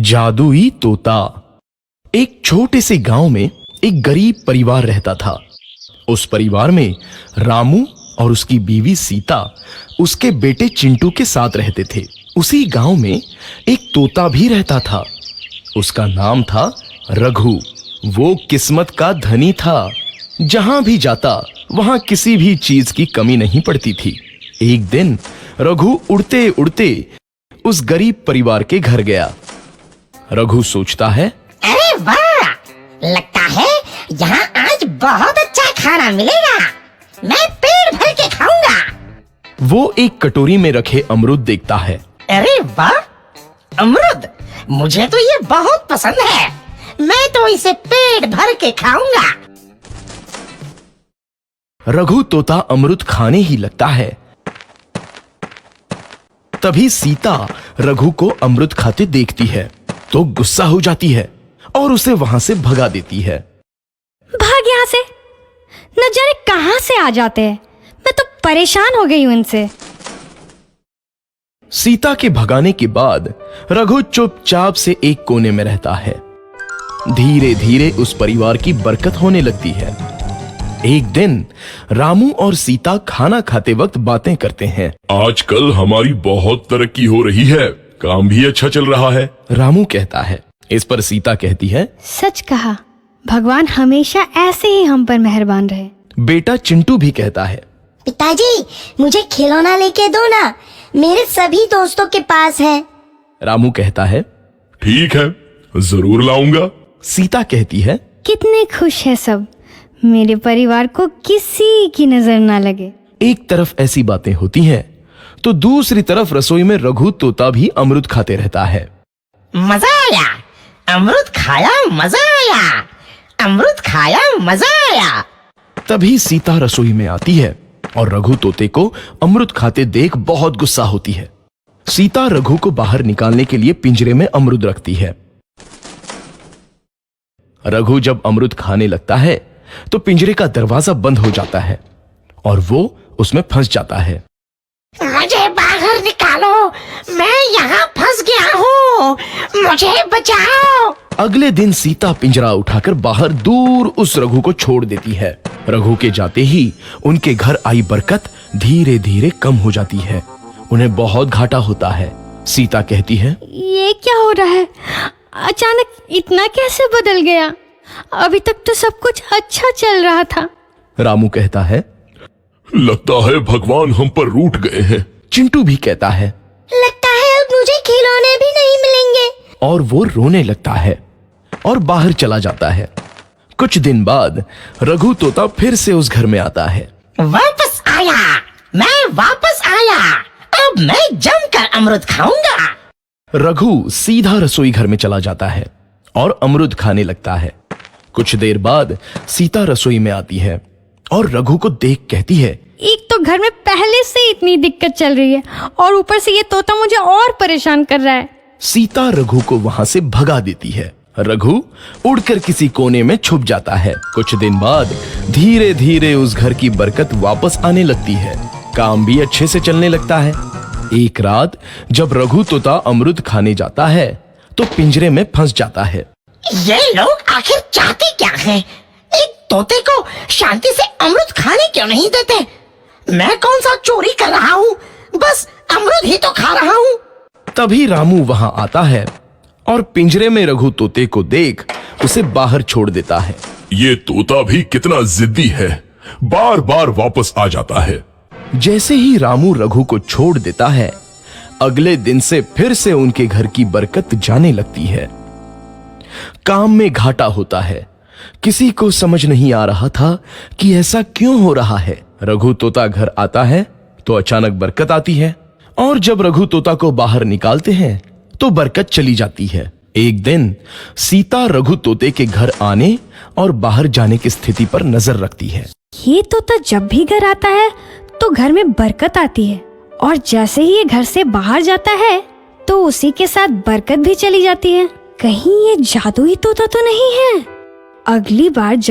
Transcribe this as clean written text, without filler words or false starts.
जादुई तोता। एक छोटे से गांव में एक गरीब परिवार रहता था। उस परिवार में रामू और उसकी बीवी सीता उसके बेटे चिंटू के साथ रहते थे। उसी गांव में एक तोता भी रहता था। उसका नाम था रघु। वो किस्मत का धनी था। जहां भी जाता वहां किसी भी चीज की कमी नहीं पड़ती थी। एक दिन रघु उड़ते उड़ते उस गरीब परिवार के घर गया। रघु सोचता है, अरे वाह, लगता है यहाँ आज बहुत अच्छा खाना मिलेगा। मैं पेट भर के खाऊंगा। वो एक कटोरी में रखे अमरूद देखता है। अरे वाह, अमरूद, मुझे तो ये बहुत पसंद है। मैं तो इसे पेट भर के खाऊंगा। रघु तोता अमरूद खाने ही लगता है। तभी सीता रघु को अमरूद खाते देखती है तो गुस्सा हो जाती है और उसे वहां से भगा देती है। भाग यहाँ से, न जाने कहां से आ जाते हैं। मैं तो परेशान हो गई हूं इनसे। सीता के भगाने के बाद रघु चुपचाप से एक कोने में रहता है। धीरे धीरे उस परिवार की बरकत होने लगती है। एक दिन रामू और सीता खाना खाते वक्त बातें करते हैं। आजकल हमारी बहुत तरक्की हो रही है, काम भी अच्छा चल रहा है। रामू कहता है। इस पर सीता कहती है, सच कहा, भगवान हमेशा ऐसे ही हम पर मेहरबान रहे। बेटा चिंटू भी कहता है, पिताजी, मुझे खिलौना लेके दो ना, मेरे सभी दोस्तों के पास है। रामू कहता है, ठीक है, जरूर लाऊंगा। सीता कहती है, कितने खुश है सब, मेरे परिवार को किसी की नजर ना लगे। एक तरफ ऐसी बातें होती हैं तो दूसरी तरफ रसोई में रघु तोता भी अमरूद खाते रहता है। मजा आया, अमरूद खाया, मजा आया, अमरूद खाया, मजा आया। तभी सीता रसोई में आती है और रघु तोते को अमरूद खाते देख बहुत गुस्सा होती है। सीता रघु को बाहर निकालने के लिए पिंजरे में अमरूद रखती है। रघु जब अमरूद खाने लगता है तो पिंजरे का दरवाजा बंद हो जाता है और वो उसमें फंस जाता है। मुझे बाहर निकालो, मैं यहाँ फंस गया हूँ, मुझे बचाओ। अगले दिन सीता पिंजरा उठाकर बाहर दूर उस रघु को छोड़ देती है। रघु के जाते ही उनके घर आई बरकत धीरे धीरे कम हो जाती है। उन्हें बहुत घाटा होता है। सीता कहती है, ये क्या हो रहा है, अचानक इतना कैसे बदल गया? अभी तक तो सब कुछ अच्छा चल रहा था। रामू कहता है, लगता है भगवान हम पर रूठ गए हैं। चिंटू भी कहता है, लगता है अब मुझे खिलौने भी नहीं मिलेंगे। और वो रोने लगता है और बाहर चला जाता है। कुछ दिन बाद रघु तोता फिर से उस घर में आता है। वापस आया, मैं वापस आया, अब मैं जमकर अमरूद खाऊंगा। रघु सीधा रसोई घर में चला जाता है और अमरूद खाने लगता है। कुछ देर बाद सीता रसोई में आती है और रघु को देख कहती है, एक तो घर में पहले से इतनी दिक्कत चल रही है और ऊपर से ये तोता मुझे और परेशान कर रहा है। सीता रघु को वहां से भगा देती है। रघु उड़कर किसी कोने में छुप जाता है। कुछ दिन बाद धीरे धीरे उस घर की बरकत वापस आने लगती है। काम भी अच्छे से चलने लगता है। एक रात जब रघु तोता अमरूद खाने जाता है तो पिंजरे में फंस जाता है। ये लोग आखिर चाहते क्या हैं? एक तोते को शांति से अमरूद खाने क्यों नहीं देते? मैं कौन सा चोरी कर रहा हूँ? बस अमरूद ही तो खा रहा हूँ। तभी रामू वहां आता है और पिंजरे में रघु तोते को देख उसे बाहर छोड़ देता है। ये तोता भी कितना जिद्दी है, बार बार वापस आ जाता है। जैसे ही रामू रघु को छोड़ देता है, अगले दिन से फिर से उनके घर की बरकत जाने लगती है। काम में घाटा होता है। किसी को समझ नहीं आ रहा था कि ऐसा क्यों हो रहा है। रघु तोता घर आता है तो अचानक बरकत आती है और जब रघु तोता को बाहर निकालते हैं तो बरकत चली जाती है। एक दिन सीता रघु तोते के घर आने और बाहर जाने की स्थिति पर नजर रखती है। ये तोता जब भी घर आता है तो घर में बरकत आती है और जैसे ही ये घर से बाहर जाता है तो उसी के साथ बरकत भी चली जाती है। कहीं ये जादुई तोता तो नहीं है? अगली बार